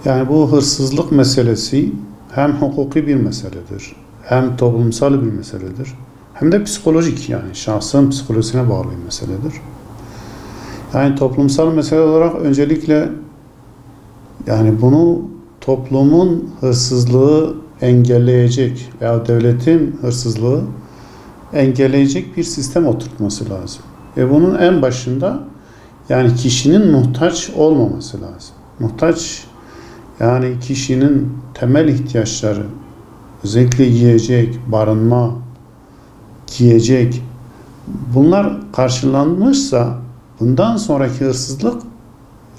Yani bu hırsızlık meselesi hem hukuki bir meseledir, hem toplumsal bir meseledir, hem de psikolojik, yani şahsın psikolojisine bağlı bir meseledir. Yani toplumsal mesele olarak öncelikle yani bunu toplumun hırsızlığı engelleyecek veya devletin hırsızlığı engelleyecek bir sistem oturtması lazım. Bunun en başında yani kişinin muhtaç olmaması lazım. Muhtaç, yani kişinin temel ihtiyaçları, özellikle yiyecek, barınma, giyecek, bunlar karşılanmışsa bundan sonraki hırsızlık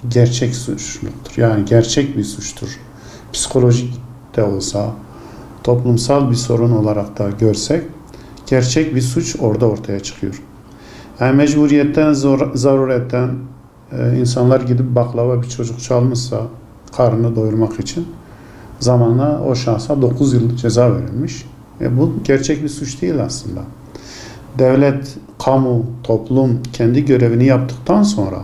gerçek suçluluktur. Yani gerçek bir suçtur. Psikolojik de olsa, toplumsal bir sorun olarak da görsek, gerçek bir suç orada ortaya çıkıyor. Yani mecburiyetten, zaruretten insanlar gidip baklava bir çocuk çalmışsa karnını doyurmak için zamanla o şahsa 9 yıl ceza verilmiş. Bu gerçek bir suç değil aslında. Devlet, kamu, toplum kendi görevini yaptıktan sonra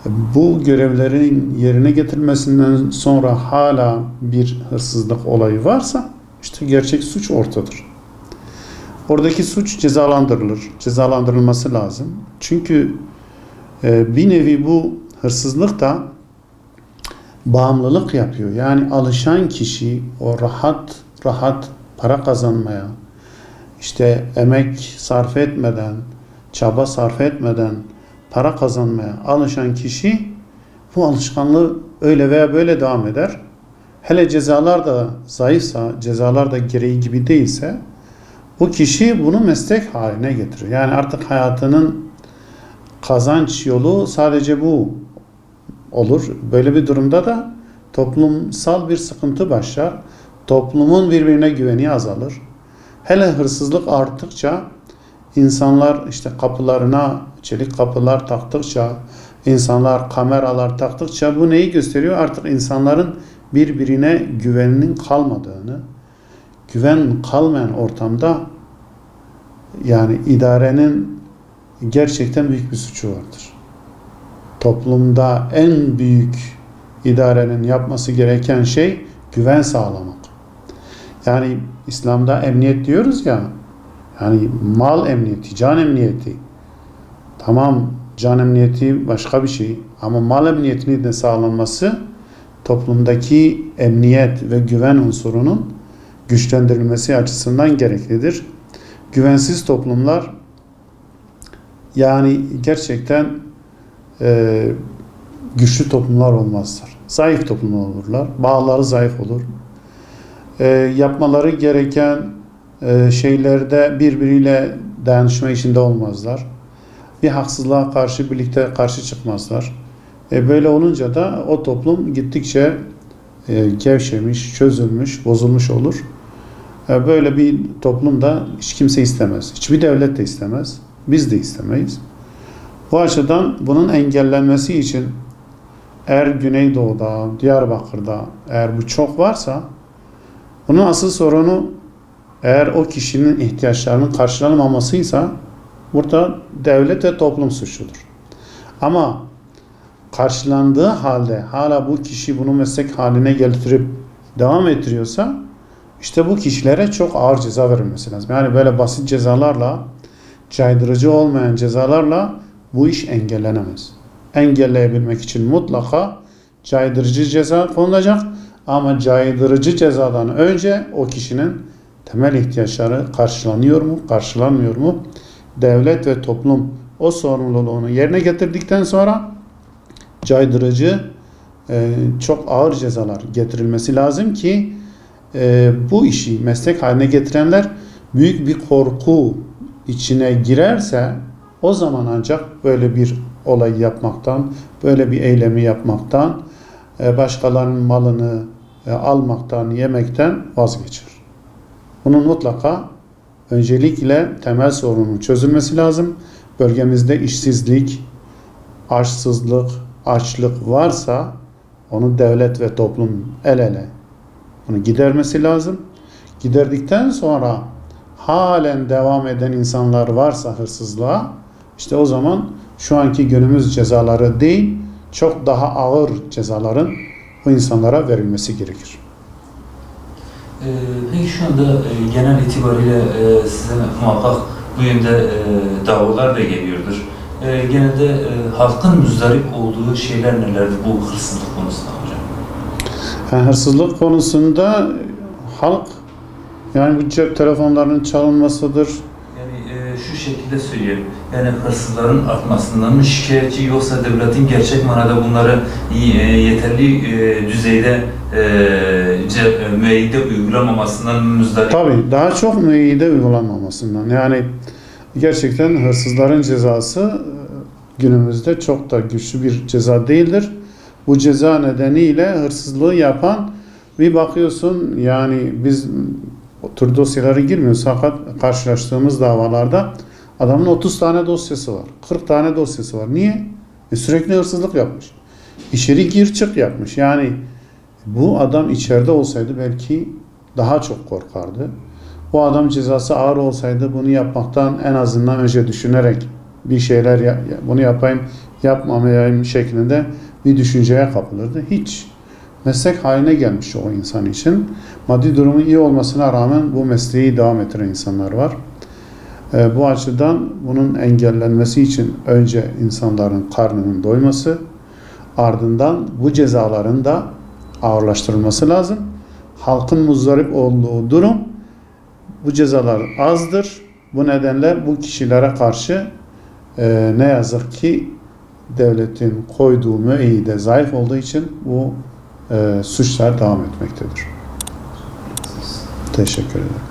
bu görevlerin yerine getirilmesinden sonra hala bir hırsızlık olayı varsa işte gerçek suç ortadır. Oradaki suç cezalandırılır. Cezalandırılması lazım. Çünkü bir nevi bu hırsızlık da bağımlılık yapıyor. Yani alışan kişi o rahat para kazanmaya, işte emek sarf etmeden, çaba sarf etmeden para kazanmaya alışan kişi bu alışkanlığı öyle veya böyle devam eder. Hele cezalar da zayıfsa, cezalar da gereği gibi değilse bu kişi bunu meslek haline getirir. Yani artık hayatının kazanç yolu sadece bu olur. Böyle bir durumda da toplumsal bir sıkıntı başlar. Toplumun birbirine güveni azalır. Hele hırsızlık arttıkça, insanlar işte kapılarına çelik kapılar taktıkça, insanlar kameralar taktıkça bu neyi gösteriyor? Artık insanların birbirine güveninin kalmadığını, güven kalmayan ortamda yani idarenin gerçekten büyük bir suçu vardır. Toplumda en büyük idarenin yapması gereken şey güven sağlamak. Yani İslam'da emniyet diyoruz ya, yani mal emniyeti, can emniyeti. Tamam, can emniyeti başka bir şey ama mal emniyetinin de sağlanması toplumdaki emniyet ve güven unsurunun güçlendirilmesi açısından gereklidir. Güvensiz toplumlar yani gerçekten güçlü toplumlar olmazlar. Zayıf toplumlar olurlar. Bağları zayıf olur. Yapmaları gereken şeylerde birbiriyle dayanışma içinde olmazlar. Bir haksızlığa karşı birlikte karşı çıkmazlar. Böyle olunca da o toplum gittikçe gevşemiş, çözülmüş, bozulmuş olur. Böyle bir toplum da hiç kimse istemez. Hiçbir devlet de istemez. Biz de istemeyiz. Bu açıdan bunun engellenmesi için eğer Güneydoğu'da, Diyarbakır'da eğer bu çok varsa bunun asıl sorunu eğer o kişinin ihtiyaçlarının karşılanmamasıysa burada devlet ve toplum suçludur. Ama karşılandığı halde hala bu kişi bunu meslek haline getirip devam ettiriyorsa işte bu kişilere çok ağır ceza verilmesi lazım. Yani böyle basit cezalarla, caydırıcı olmayan cezalarla bu iş engellenemez. Engelleyebilmek için mutlaka caydırıcı ceza konulacak ama caydırıcı cezadan önce o kişinin temel ihtiyaçları karşılanıyor mu, karşılanmıyor mu? Devlet ve toplum o sorumluluğunu yerine getirdikten sonra caydırıcı çok ağır cezalar getirilmesi lazım ki bu işi meslek haline getirenler büyük bir korku içine girerse o zaman ancak böyle bir olay yapmaktan, böyle bir eylemi yapmaktan, başkalarının malını almaktan, yemekten vazgeçer. Bunun mutlaka öncelikle temel sorunun çözülmesi lazım. Bölgemizde işsizlik, açlık varsa onu devlet ve toplum el ele bunu gidermesi lazım. Giderdikten sonra halen devam eden insanlar varsa hırsızlığa, işte o zaman şu anki günümüz cezaları değil, çok daha ağır cezaların o insanlara verilmesi gerekir. Peki şu anda genel itibariyle size muhakkak bu yönde davalar da geliyordur. Genelde halkın müzdarip olduğu şeyler nelerdir bu hırsızlık konusunda hocam? Yani hırsızlık konusunda halk, yani bu cep telefonlarının çalınmasıdır. Yani şu şekilde söyleyelim, yani hırsızların artmasından mı şikayetçi, yoksa devletin gerçek manada bunları yeterli düzeyde müeyyide uygulamamasından müzdarip? Tabii daha çok müeyyide uygulanmamasından. Yani gerçekten hırsızların cezası günümüzde çok da güçlü bir ceza değildir. Bu ceza nedeniyle hırsızlığı yapan, bir bakıyorsun yani biz o tür dosyalara girmiyoruz fakat karşılaştığımız davalarda adamın 30 tane dosyası var, 40 tane dosyası var. Niye? Sürekli hırsızlık yapmış. İçeri gir çık yapmış. Yani bu adam içeride olsaydı belki daha çok korkardı. Bu adam cezası ağır olsaydı bunu yapmaktan en azından önce düşünerek bir şeyler bunu yapayım, yapmamayayım şeklinde bir düşünceye kapılırdı. Hiç. Meslek haline gelmiş o insan için. Maddi durumu iyi olmasına rağmen bu mesleği devam ettiren insanlar var. Bu açıdan bunun engellenmesi için önce insanların karnının doyması, ardından bu cezaların da ağırlaştırılması lazım. Halkın muzdarip olduğu durum, bu cezalar azdır. Bu nedenle bu kişilere karşı ne yazık ki devletin koyduğu müeyyide zayıf olduğu için bu suçlar devam etmektedir. Teşekkür ederim.